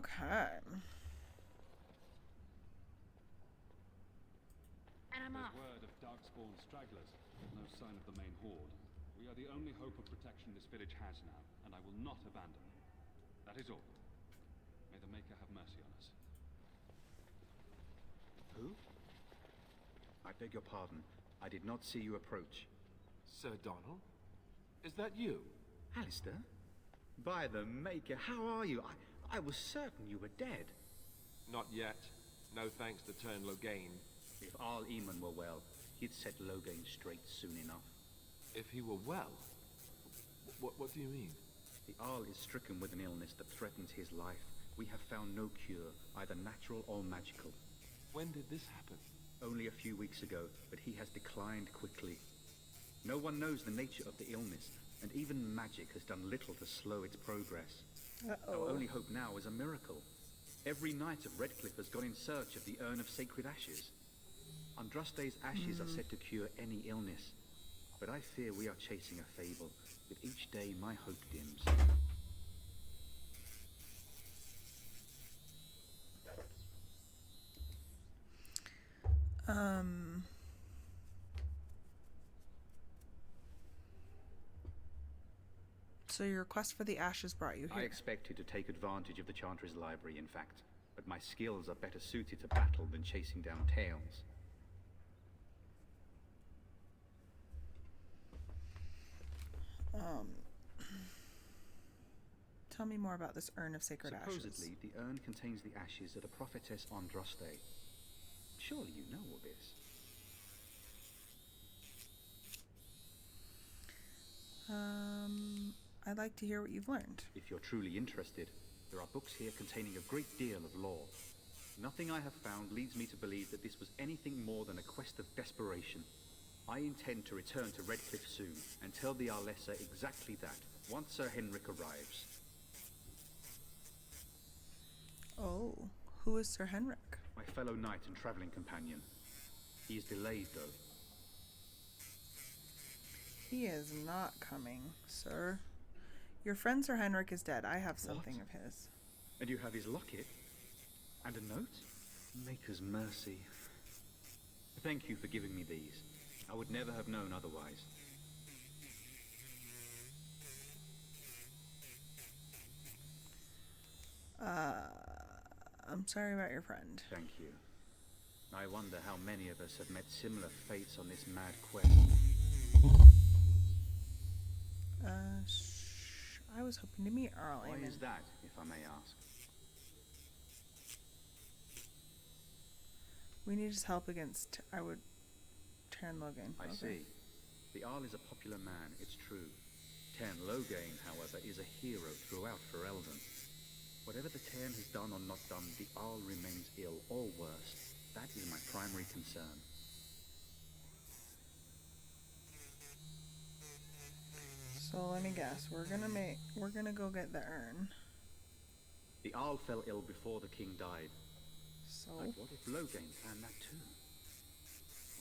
Okay. And I'm There's off. word of darkspawn stragglers. No sign of the main horde. We are the only hope of protection this village has now, and I will not abandon them. That is all. May the Maker have mercy on us. Who? I beg your pardon. I did not see you approach. Sir Donald? Is that you? Alistair? By the Maker, how are you? I was certain you were dead. Not yet. No thanks to Turn Logain. If Arl Eamon were well, he'd set Logain straight soon enough. If he were well? What do you mean? The Arl is stricken with an illness that threatens his life. We have found no cure, either natural or magical. When did this happen? Only a few weeks ago, but he has declined quickly. No one knows the nature of the illness, and even magic has done little to slow its progress. Our only hope now is a miracle. Every knight of Redcliffe has gone in search of the Urn of Sacred Ashes. Andraste's ashes are said to cure any illness, but I fear we are chasing a fable. With each day, my hope dims. So your quest for the ashes brought you I here. expected to take advantage of the Chantry's library, in fact, but my skills are better suited to battle than chasing down tales. Tell me more about this urn of sacred ashes. Supposedly, the urn contains the ashes of the prophetess Andraste. Surely you know all this. I'd like to hear what you've learned. If you're truly interested, there are books here containing a great deal of lore. Nothing I have found leads me to believe that this was anything more than a quest of desperation. I intend to return to Redcliffe soon and tell the Arlessa exactly that, once Sir Henrik arrives. Oh, who is Sir Henrik? My fellow knight and travelling companion. He is delayed, though. He is not coming, sir. Your friend Sir Henrik is dead. I have something of his. And you have his locket? And a note? Maker's mercy. Thank you for giving me these. I would never have known otherwise. I'm sorry about your friend. Thank you. I wonder how many of us have met similar fates on this mad quest. I was hoping to meet Arl Why Eamon. is that, if I may ask? We need his help against, Tarn Logain. I see. The Arl is a popular man, it's true. Tarn Logain, however, is a hero throughout Ferelden. Whatever the Tarn has done or not done, the Arl remains ill, or worse. That is my primary concern. So let me guess. We're gonna go get the urn. The Arl fell ill before the king died. So But what if Logain planned that too?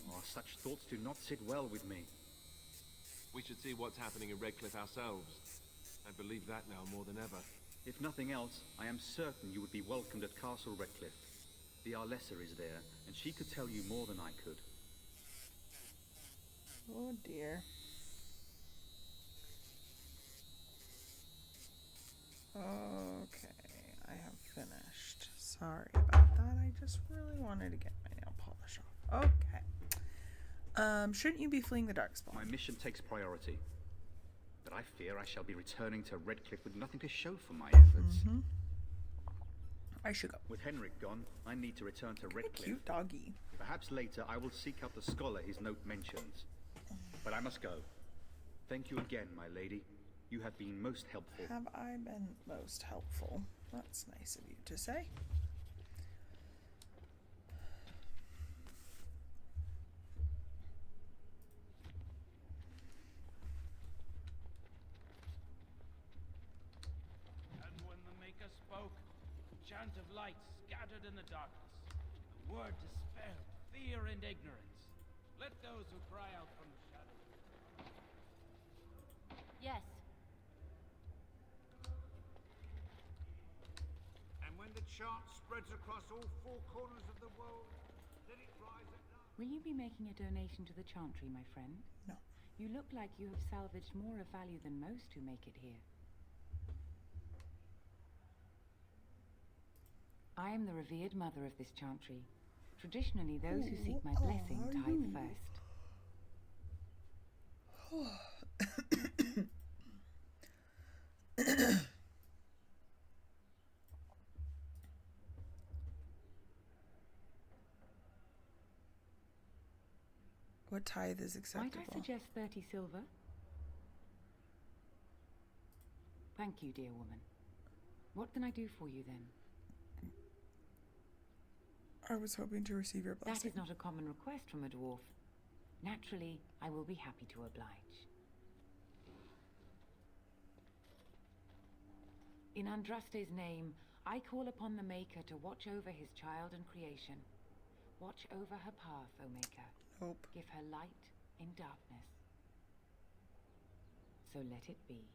Oh, such thoughts do not sit well with me. We should see what's happening in Redcliffe ourselves. I believe that now more than ever. If nothing else, I am certain you would be welcomed at Castle Redcliffe. The Arlessa is there, and she could tell you more than I could. oh dear. Okay, I have finished. Sorry about that. I just really wanted to get my nail polish off. Okay. Shouldn't you be fleeing the Darkspawn? My mission takes priority. But I fear I shall be returning to Redcliffe with nothing to show for my efforts. I should go. With Henrik gone, I need to return to Redcliffe. Cute doggy. Perhaps later I will seek out the scholar his note mentions. But I must go. Thank you again, my lady. You have been most helpful. Have I been most helpful? That's nice of you to say. And when the Maker spoke, a chant of light scattered in the darkness. The word dispelled fear and ignorance. Let those who cry out from the shadows. Yes. And when when the chant spreads across all four corners of the world, let it rise at last. Will you be making a donation to the chantry, my friend? No. You look like you have salvaged more of value than most who make it here. I am the revered mother of this chantry. Traditionally, those who seek my blessing tithe first. What tithe is Might acceptable? I suggest 30 silver? Thank you, dear woman. What can I do for you then? I was hoping to receive your That blessing. is not a common request from a dwarf. Naturally, I will be happy to oblige. In Andraste's name, I call upon the Maker to watch over his child and creation. Watch over her path, O Maker. Nope. Give her light in darkness. So let it be.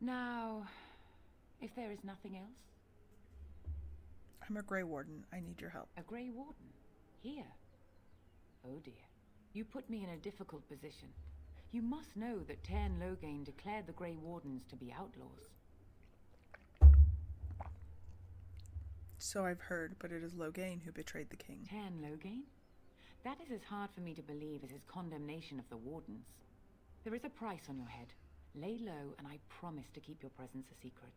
Now, if there is nothing else, I'm a Grey Warden. I need your help. a Grey Warden? Here? Oh dear. You put me in a difficult position. You must know that Tairn Loghain declared the Grey Wardens to be outlaws. So I've heard, but it is Loghain who betrayed the king. Tairn Loghain? That is as hard for me to believe as his condemnation of the Wardens. There is a price on your head. Lay low, and I promise to keep your presence a secret.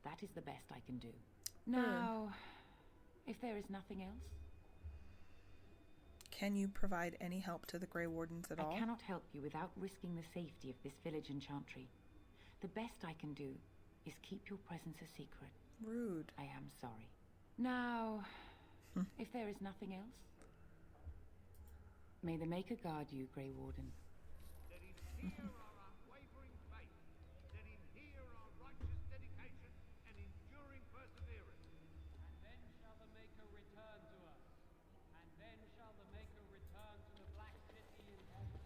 That is the best I can do. Now, if there is nothing else, Can you provide any help to the Grey Wardens at all? I cannot help you without risking the safety of this village and chantry. The best I can do is keep your presence a secret. Rude. I am sorry. Now, if there is nothing else, may the Maker guard you, Grey Warden. Let him hear our unwavering faith. Let him hear our righteous dedication and enduring perseverance. And then shall the Maker return to us. And then shall the Maker return to the Black City in heaven.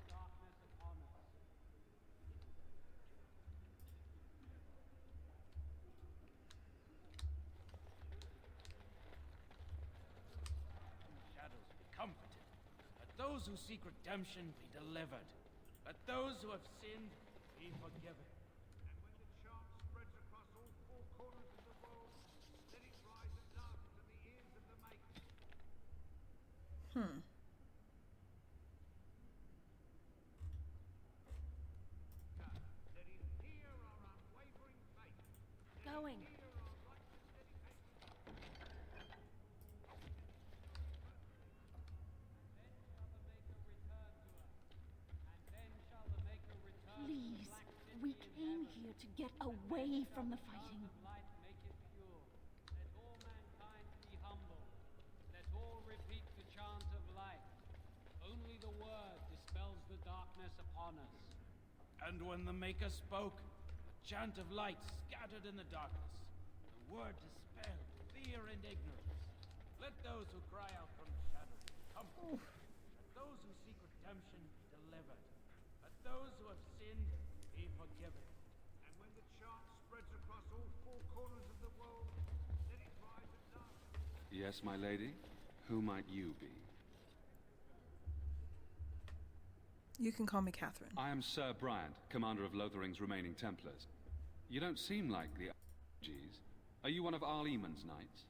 Darkness upon us. The shadows be comforted. Let those who seek redemption be delivered. Let those who have sinned be forgiven. And when the chant spreads across all four corners of the world, let it rise at last to the ears of the Maker. Let him hear our unwavering faith. Going. Hear our righteous dedication. And then shall the Maker return to us. And then shall the Maker return to Please, the Black City we in came heaven. here to get away from the fighting. Of light make it pure. Let all mankind be humble. Let all repeat the chant of life. Only the word dispels the darkness upon us. And when the Maker spoke, a chant of light scattered in the darkness. The word dispelled fear and ignorance. Let those who cry out from the shadows be comforted. Let those who seek redemption be delivered. Let those who have sinned be forgiven. And when the chant spreads across all four corners of the world, let it rise at last. Yes, my lady? Who might you be? You can call me Catherine. I am Sir Bryant, commander of Lothering's remaining Templars. You don't seem like the RGs. Are you one of Arl Eamon's knights?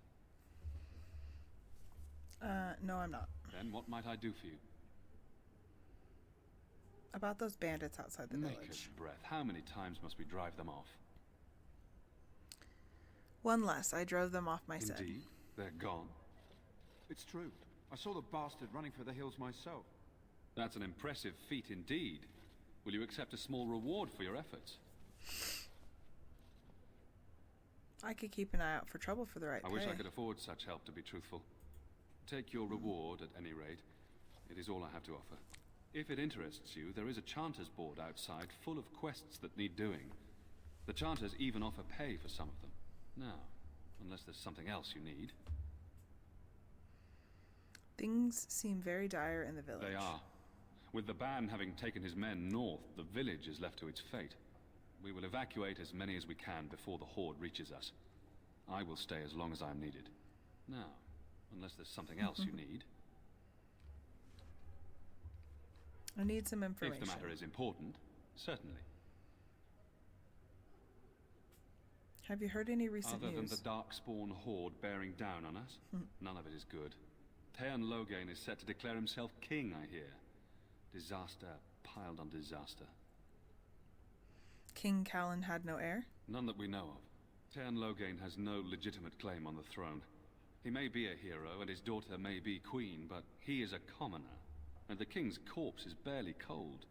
No, I'm not. Then what might I do for you? About those bandits outside the Maker's village. breath. How many times must we drive them off? One less. I drove them off myself. Indeed. They're gone. It's true. I saw the bastard running for the hills myself. That's an impressive feat indeed. Will you accept a small reward for your efforts? I could keep an eye out for trouble for the right I pay. wish I could afford such help, to be truthful. Take your reward, at any rate. It is all I have to offer. If it interests you, there is a Chanters board outside full of quests that need doing. The Chanters even offer pay for some of them. Now, unless there's something else you need. Things seem very dire in the village. They are. With the ban having taken his men north, the village is left to its fate. We will evacuate as many as we can before the horde reaches us. I will stay as long as I am needed. Now, unless there's something else you need. I need some information. If the matter is important, certainly. Have you heard any recent Other news? than the Darkspawn horde bearing down on us, none of it is good. Teon Loghain is set to declare himself king, I hear. Disaster piled on disaster. King Callan had no heir? None that we know of. Teon Loghain has no legitimate claim on the throne. He may be a hero, and his daughter may be queen, but he is a commoner, and the king's corpse is barely cold.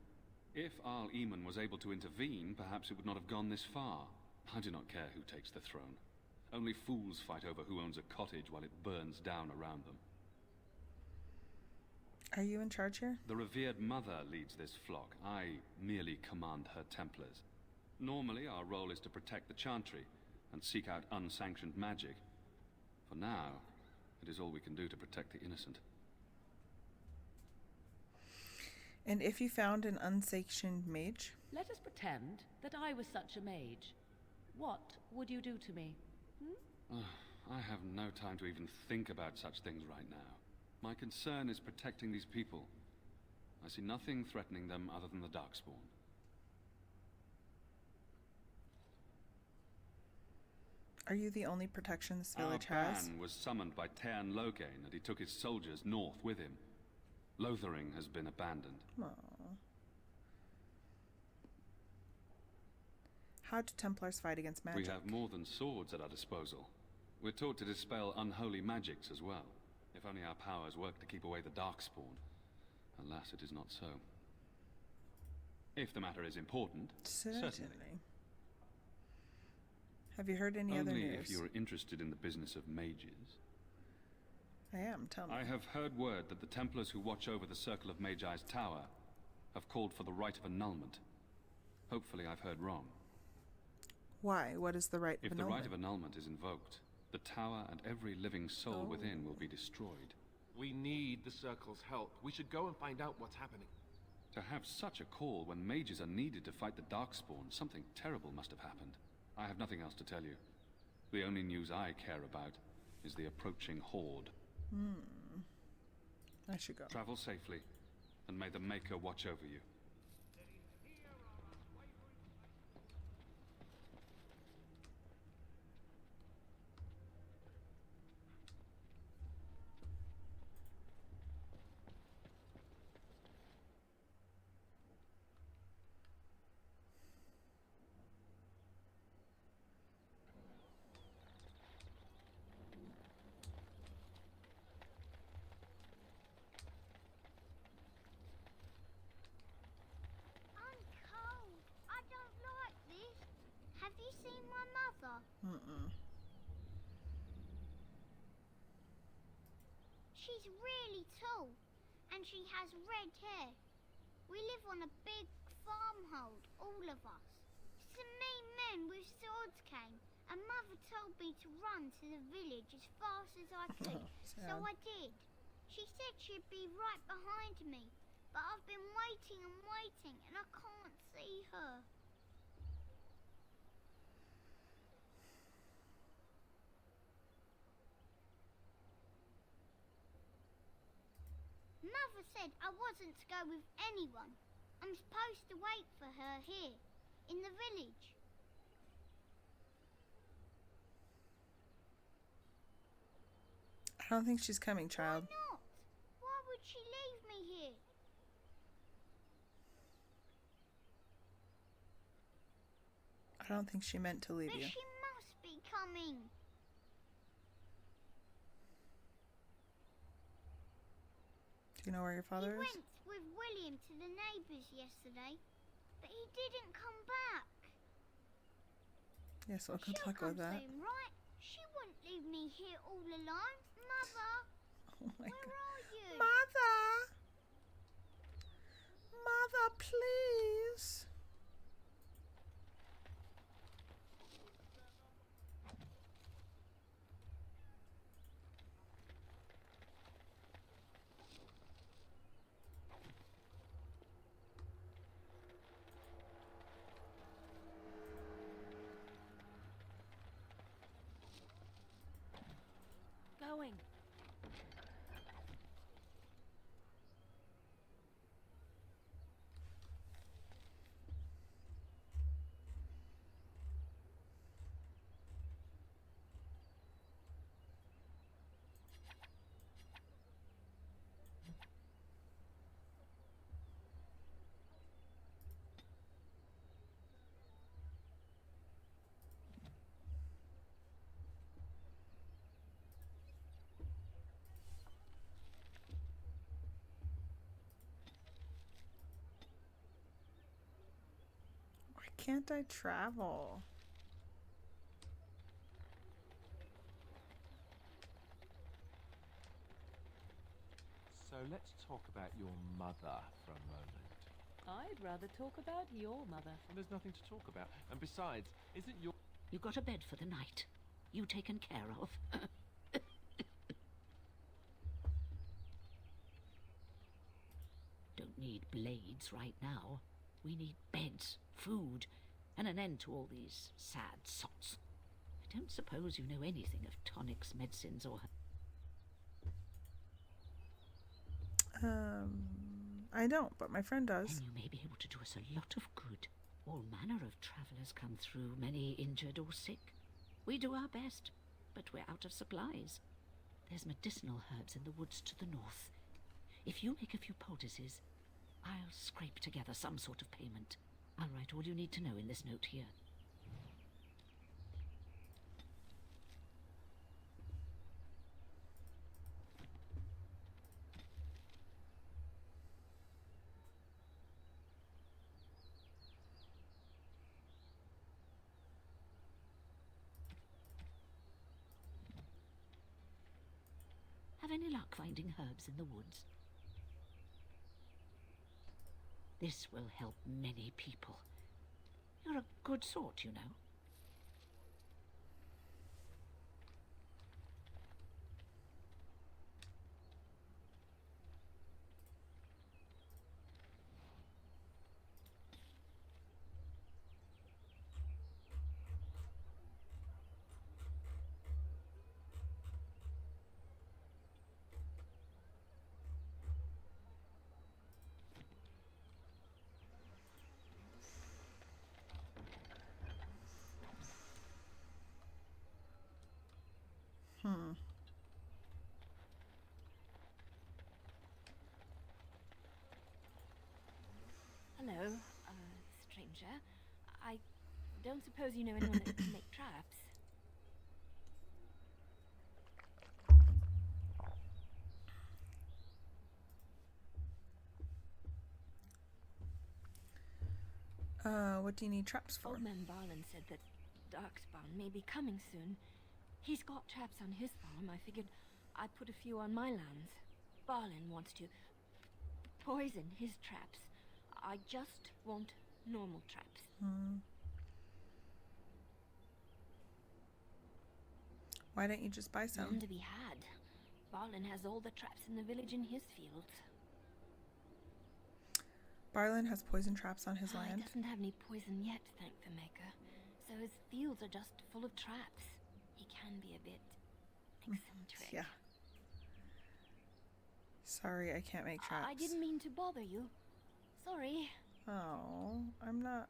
If Arl Eamon was able to intervene, perhaps it would not have gone this far. I do not care who takes the throne. Only fools fight over who owns a cottage while it burns down around them. Are you in charge here? The revered mother leads this flock. I merely command her Templars. Normally, our role is to protect the Chantry and seek out unsanctioned magic. For now, it is all we can do to protect the innocent. And if you found an unsanctioned mage? Let us pretend that I was such a mage. What would you do to me? I have no time to even think about such things right now. My concern is protecting these people. I see nothing threatening them other than the Darkspawn. Are you the only protection this village Our has? ban was summoned by Teon Loghain, and he took his soldiers north with him. Lothering has been abandoned. Aww. How do Templars fight against magic? We have more than swords at our disposal. We're taught to dispel unholy magics as well. If only our powers work to keep away the Darkspawn. Alas, it is not so. If the matter is important, certainly. Have you heard any other Only news? if you're interested in the business of mages. I am, tell me. I have heard word that the Templars who watch over the Circle of Magi's tower have called for the right of annulment. Hopefully I've heard wrong. Why? What is the right of If the annulment? right of annulment is invoked, the tower and every living soul within will be destroyed. We need the Circle's help. We should go and find out what's happening. To have such a call when mages are needed to fight the Darkspawn, something terrible must have happened. I have nothing else to tell you. The only news I care about is the approaching horde. I should go. Travel safely, and may the Maker watch over you. Have you seen my mother? She's really tall, and she has red hair. We live on a big farmhold, all of us. Some mean men with swords came, and Mother told me to run to the village as fast as I could, so I did. She said she'd be right behind me, but I've been waiting and waiting, and I can't see her. Mother said I wasn't to go with anyone. I'm supposed to wait for her here, in the village. I don't think she's coming, child. Why not? Why would she leave me here? I don't think she meant to leave But you. she must be coming. Do you know where your father He is? went with William to the neighbours yesterday, but he didn't come back. Yes, well, good She'll luck come with that. soon, right? She wouldn't leave me here all alone. Mother, Oh my where god. are you? Mother! Mother, please! can't I travel? So let's talk about your mother for a moment. I'd rather talk about your mother. Well, there's nothing to talk about. And besides, isn't your... You got a bed for the night. You taken care of. Don't need blades right now. We need beds, food, and an end to all these sad sots. I don't suppose you know anything of tonics, medicines, or... I don't, but my friend does. Then you may be able to do us a lot of good. All manner of travellers come through, many injured or sick. We do our best, but we're out of supplies. There's medicinal herbs in the woods to the north. If you make a few poultices, I'll scrape together some sort of payment. I'll write all you need to know in this note here. Have any luck finding herbs in the woods? This will help many people. You're a good sort, you know. Hello, stranger. I don't suppose you know anyone that can make traps? What do you need traps for? Old man Barlin said that Darkspawn may be coming soon. He's got traps on his farm. I figured I'd put a few on my lands. Barlin wants to poison his traps. I just want normal traps. Why don't you just buy some? None to be had. Barlin has all the traps in the village in his fields. Barlin has poison traps on his land. He doesn't have any poison yet, thank the maker. So his fields are just full of traps. He can be a bit eccentric. Yeah. Sorry, I can't make traps. I didn't mean to bother you. Sorry. Oh, I'm not...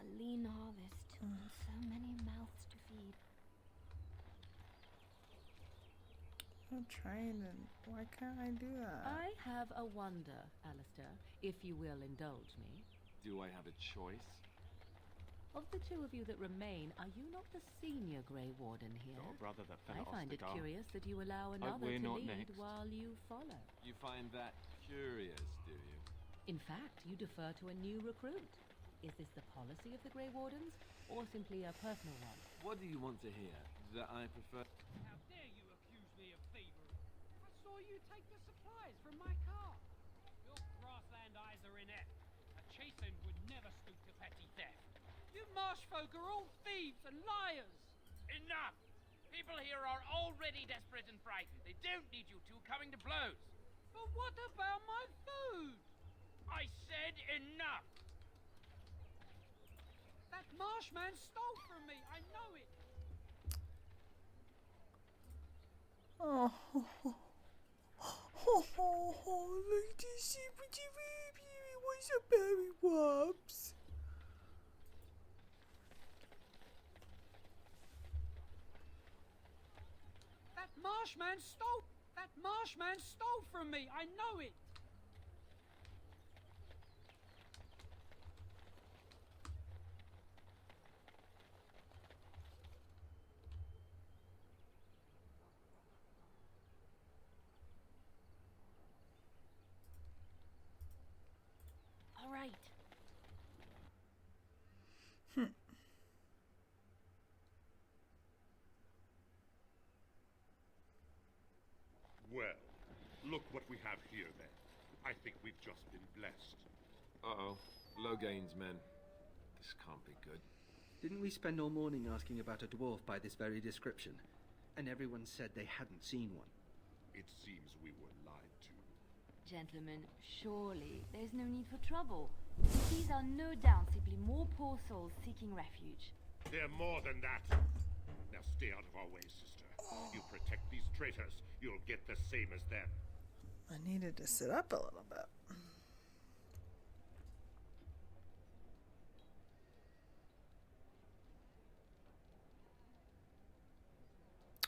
A lean harvest, and so many mouths to feed. I'm trying to... Why can't I do that? I have a wonder, Alistair, if you will indulge me. Do I have a choice? Of the two of you that remain, are you not the senior Grey Warden here? Your brother that fell I off find the it guard. curious that you allow another we're to not lead next. while you follow. You find that curious, do you? In fact, you defer to a new recruit. Is this the policy of the Grey Wardens, or simply a personal one? What do you want to hear? That I prefer... How dare you accuse me of thievery? I saw you take the supplies from my car. Your grassland eyes are inept. A chasen would never stoop to petty theft. You marsh folk are all thieves and liars. Enough! People here are already desperate and frightened. They don't need you two coming to blows. But what about my food? I said enough! That marshman stole from me. I know it. Oh, like this pretty baby was a berry whoops. That marshman stole. That marshman stole from me. I know it. All right. Well, look what we have here then. I think we've just been blessed. Uh-oh. Loghain's men. This can't be good. Didn't we spend all morning asking about a dwarf by this very description? And everyone said they hadn't seen one. It seems we were lied to. Gentlemen, surely there's no need for trouble. These are no doubt simply more poor souls seeking refuge. They're more than that. Now stay out of our way, sister. You protect these traitors, you'll get the same as them. I needed to sit up a little bit.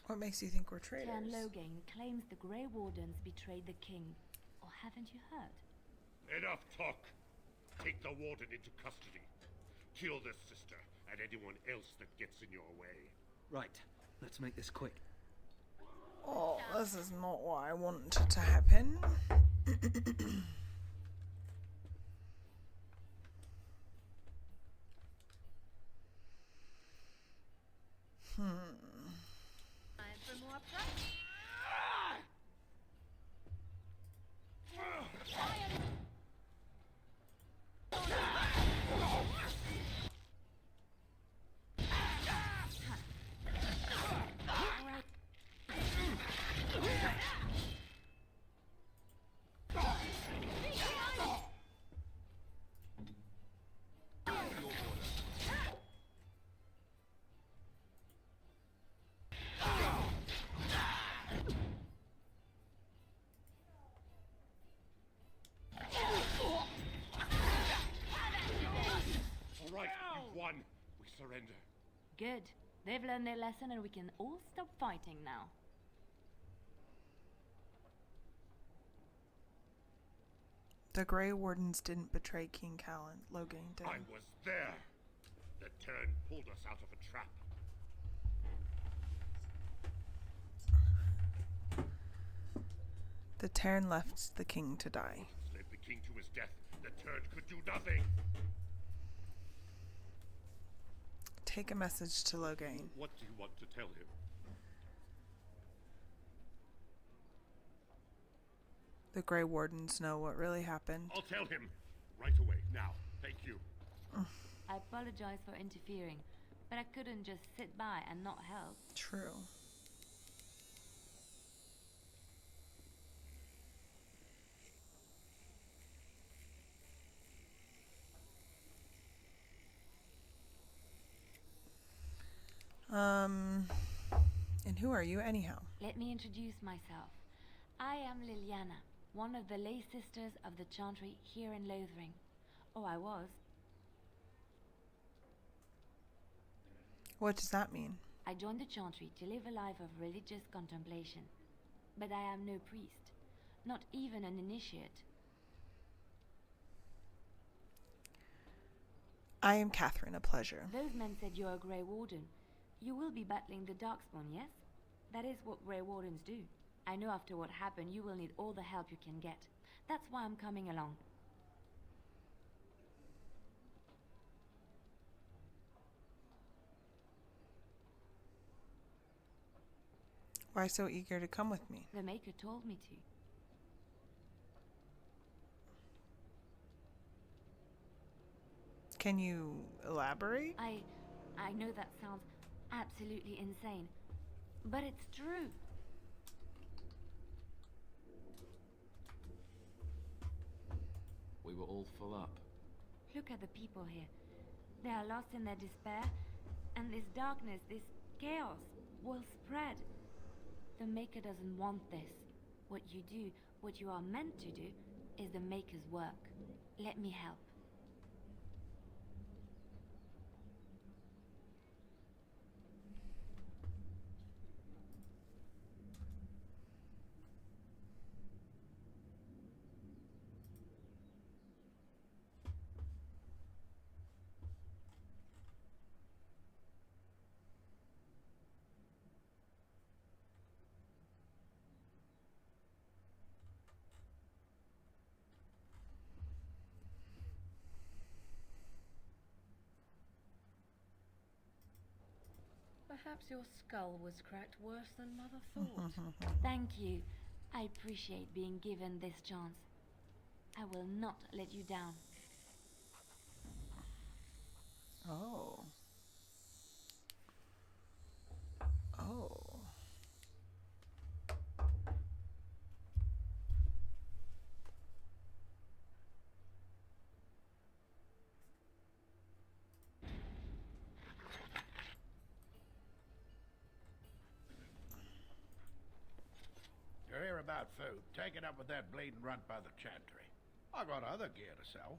What makes you think we're traitors? Clan Loghain claims the Grey Wardens betrayed the king. Or haven't you heard? Enough talk. Take the warden into custody. Kill this sister and anyone else that gets in your way. Right, let's make this quick. Oh, this is not what I wanted to happen. For more practice. All right, you've won. We surrender. Good. They've learned their lesson and we can all stop fighting now. The Grey Wardens didn't betray King Callan. Loghain did. I was there. The turn pulled us out of a trap. The Terran left the king to die. Led the king to his death. The turn could do nothing. Take a message to Loghain. What do you want to tell him? The Grey Wardens know what really happened. I'll tell him. Right away, now. Thank you. I apologize for interfering, but I couldn't just sit by and not help. True. And who are you anyhow? Let me introduce myself. I am Liliana, one of the lay sisters of the Chantry here in Lothering. Oh, I was. What does that mean? I joined the Chantry to live a life of religious contemplation. But I am no priest, not even an initiate. I am Catherine, a pleasure. Those men said you're a Grey Warden. You will be battling the Darkspawn, yes? That is what Grey Wardens do. I know after what happened you will need all the help you can get. That's why I'm coming along. Why so eager to come with me? The Maker told me to. Can you elaborate? I know that sounds absolutely insane, but it's true. We were all full up. Look at the people here. They are lost in their despair, and this darkness, this chaos, will spread. The Maker doesn't want this. What you do, what you are meant to do, is the Maker's work. Let me help. Perhaps your skull was cracked worse than Mother thought. Thank you. I appreciate being given this chance. I will not let you down. Oh. Oh. You're here about food. Take it up with that bleeding runt by the chantry. I got other gear to sell.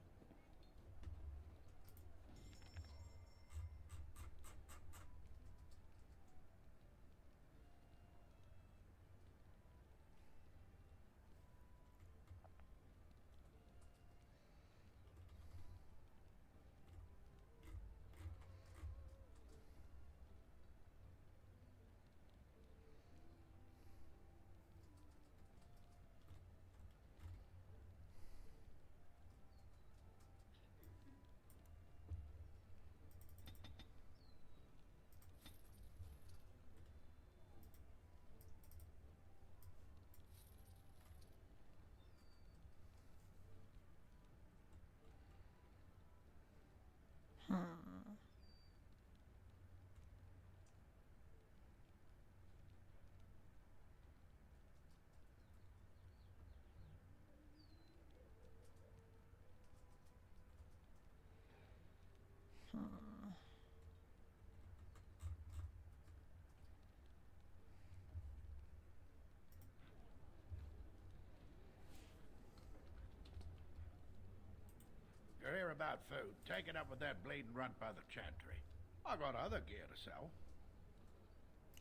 You're here about food. Take it up with that bleeding runt by the chantry. I got other gear to sell.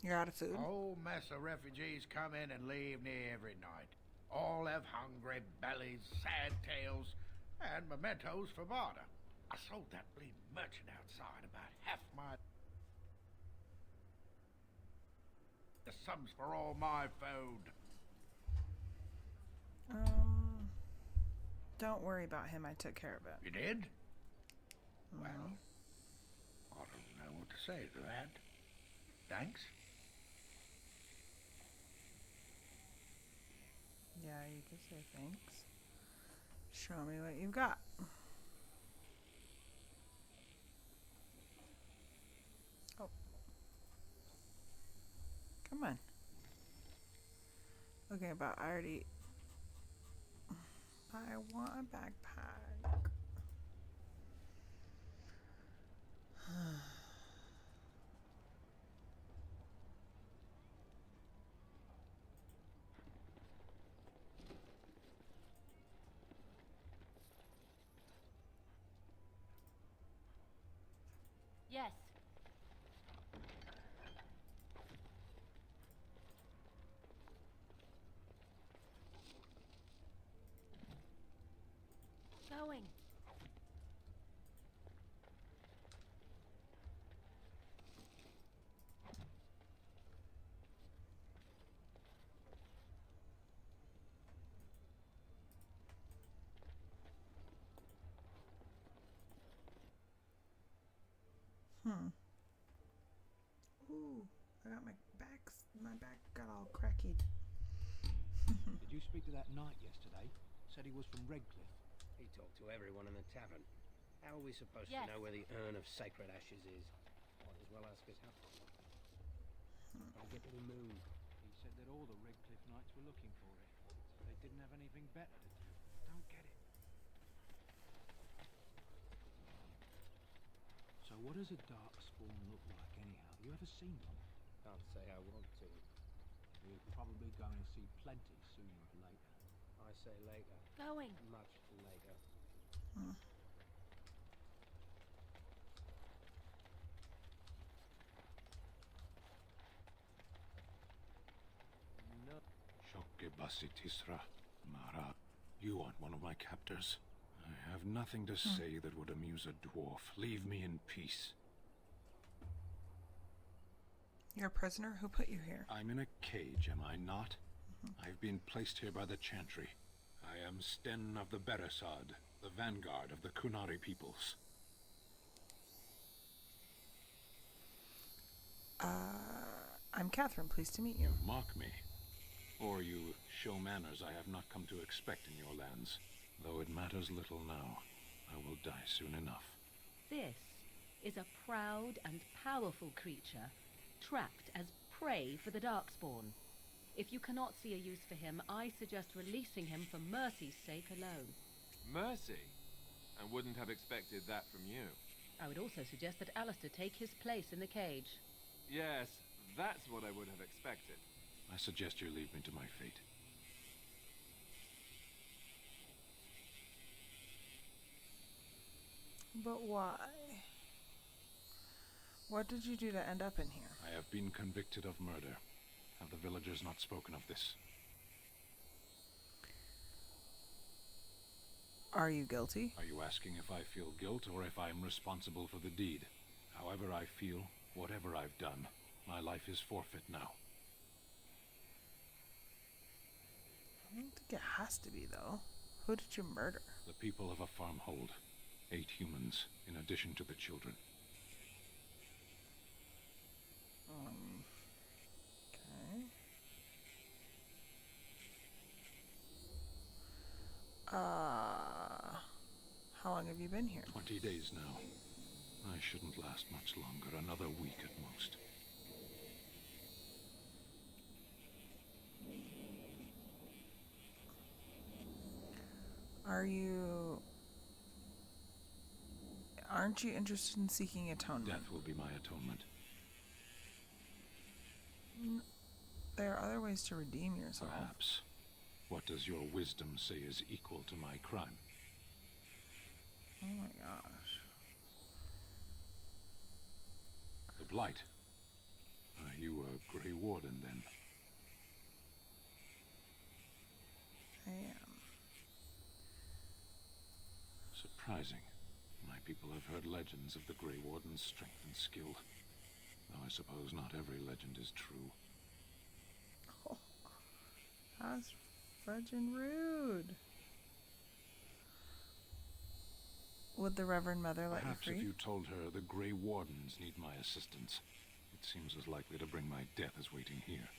You're out of food? A whole mess of refugees come in and leave near every night. All have hungry bellies, sad tales, and mementos for barter. I sold that bleeding merchant outside about half my... The sums for all my food. Don't worry about him. I took care of it. You did? Well, I don't know what to say to that. Thanks. Yeah, you can say thanks. Show me what you've got. Oh. Come on. Okay, but I already... I want a backpack. Yes. Going. Ooh, I got my back got all cracky. Did you speak to that knight yesterday? Said he was from Redcliffe. He talked to everyone in the tavern. How are we supposed Yes. to know where the urn of sacred ashes is? Might as well ask us how. I'll get to the moon. He said that all the Redcliffe knights were looking for it. They didn't have anything better to do. Don't get it. So what does a dark spawn look like anyhow? You ever seen one? Can't say I want to. We're probably going to see plenty sooner or later. I say later. Going. Much later. No. Tisra, Mara, you aren't one of my captors. I have nothing to say that would amuse a dwarf. Leave me in peace. You're a prisoner? Who put you here? I'm in a cage, am I not? I've been placed here by the Chantry. I am Sten of the Beresad, the vanguard of the Kunari peoples. I'm Catherine. Pleased to meet you. Mock me. Or you show manners I have not come to expect in your lands. Though it matters little now. I will die soon enough. This is a proud and powerful creature, trapped as prey for the Darkspawn. If you cannot see a use for him, I suggest releasing him for mercy's sake alone. Mercy? I wouldn't have expected that from you. I would also suggest that Alistair take his place in the cage. Yes, that's what I would have expected. I suggest you leave me to my fate. But why? What did you do to end up in here? I have been convicted of murder. Have the villagers not spoken of this? Are you guilty? Are you asking if I feel guilt or if I am responsible for the deed? However I feel, whatever I've done, my life is forfeit now. I don't think it has to be, though. Who did you murder? The people of a farmhold. 8 humans, in addition to the children. Okay. How long have you been here? 20 days now. I shouldn't last much longer, another week at most. Aren't you interested in seeking atonement? Death will be my atonement. There are other ways to redeem yourself. Perhaps. What does your wisdom say is equal to my crime? Oh my gosh. The Blight. Are you a Grey Warden, then? I am. Surprising. My people have heard legends of the Grey Warden's strength and skill. Though I suppose not every legend is true. Oh, that's fudging rude. Would the Reverend Mother let Perhaps you free? if you told her the Grey Wardens need my assistance, it seems as likely to bring my death as waiting here.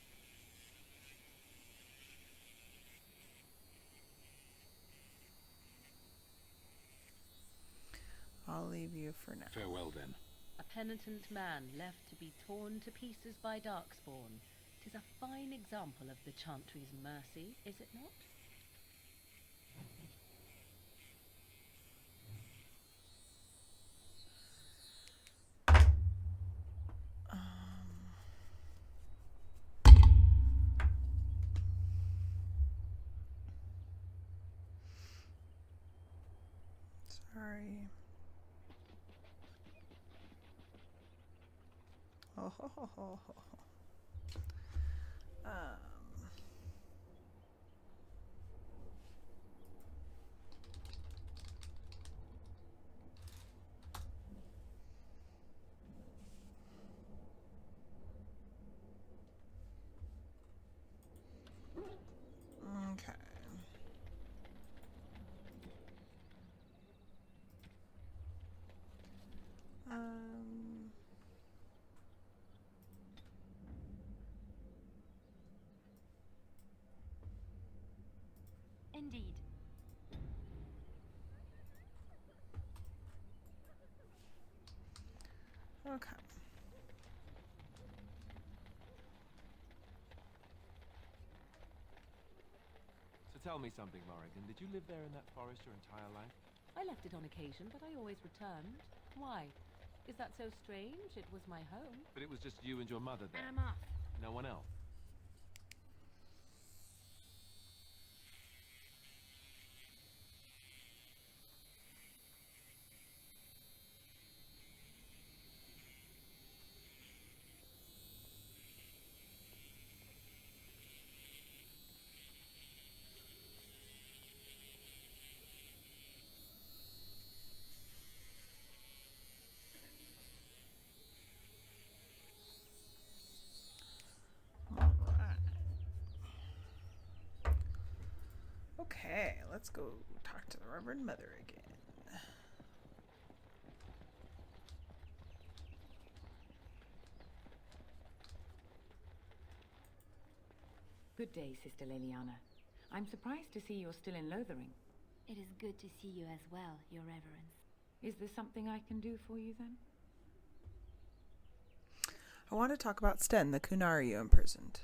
I'll leave you for now. Farewell, then. A penitent man left to be torn to pieces by Darkspawn. 'Tis a fine example of the Chantry's mercy, is it not? Sorry. Oh, ho, ho, ho, ho. Okay. Indeed. Okay. So tell me something, Morrigan. Did you live there in that forest your entire life? I left it on occasion, but I always returned. Why? Is that so strange? It was my home. But it was just you and your mother there. And I'm off. No one else. Okay, let's go talk to the Reverend Mother again. Good day, Sister Leliana. I'm surprised to see you're still in Lothering. It is good to see you as well, Your Reverence. Is there something I can do for you, then? I want to talk about Sten, the Kunari you imprisoned.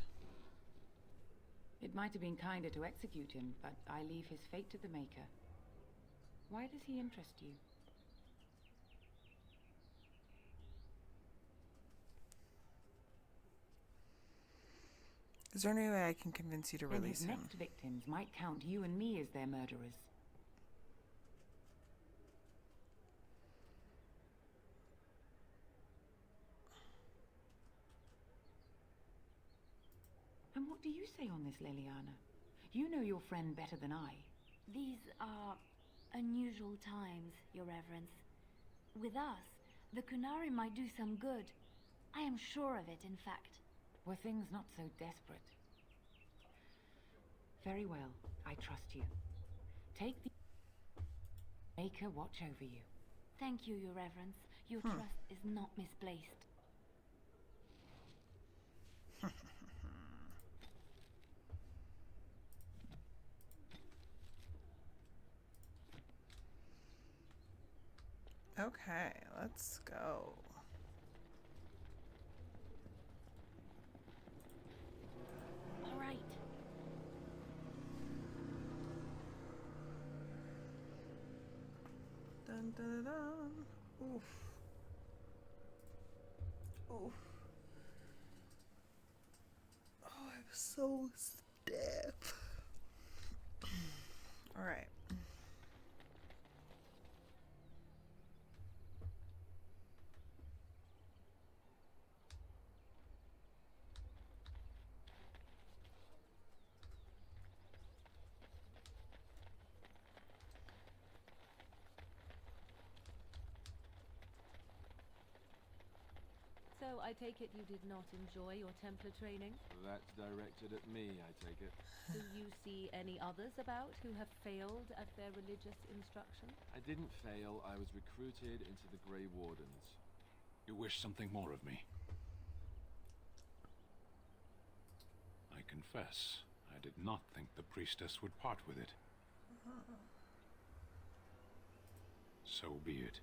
It might have been kinder to execute him, but I leave his fate to the Maker. Why does he interest you? Is there any way I can convince you to Then release his him? next victims might count you and me as their murderers. And what do you say on this, Leliana? You know your friend better than I. These are unusual times, Your Reverence. With us, the Kunari might do some good. I am sure of it, in fact. Were things not so desperate? Very well, I trust you. Take the Maker watch over you. Thank you, Your Reverence. Your trust is not misplaced. Okay, let's go. All right. Dun dun dun dun. Oof. Oof. Oh, I'm so stiff. All right. So I take it you did not enjoy your Templar training? That's directed at me, I take it. Do you see any others about who have failed at their religious instruction? I didn't fail. I was recruited into the Grey Wardens. You wish something more of me? I confess, I did not think the priestess would part with it. So be it.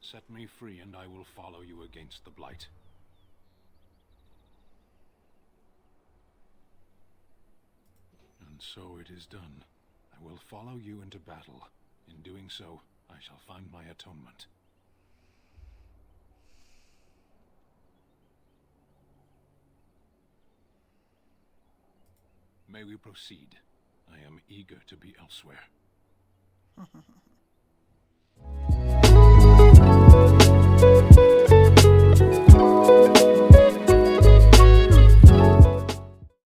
Set me free and I will follow you against the Blight. And so it is done. I will follow you into battle. In doing so, I shall find my atonement. May we proceed? I am eager to be elsewhere.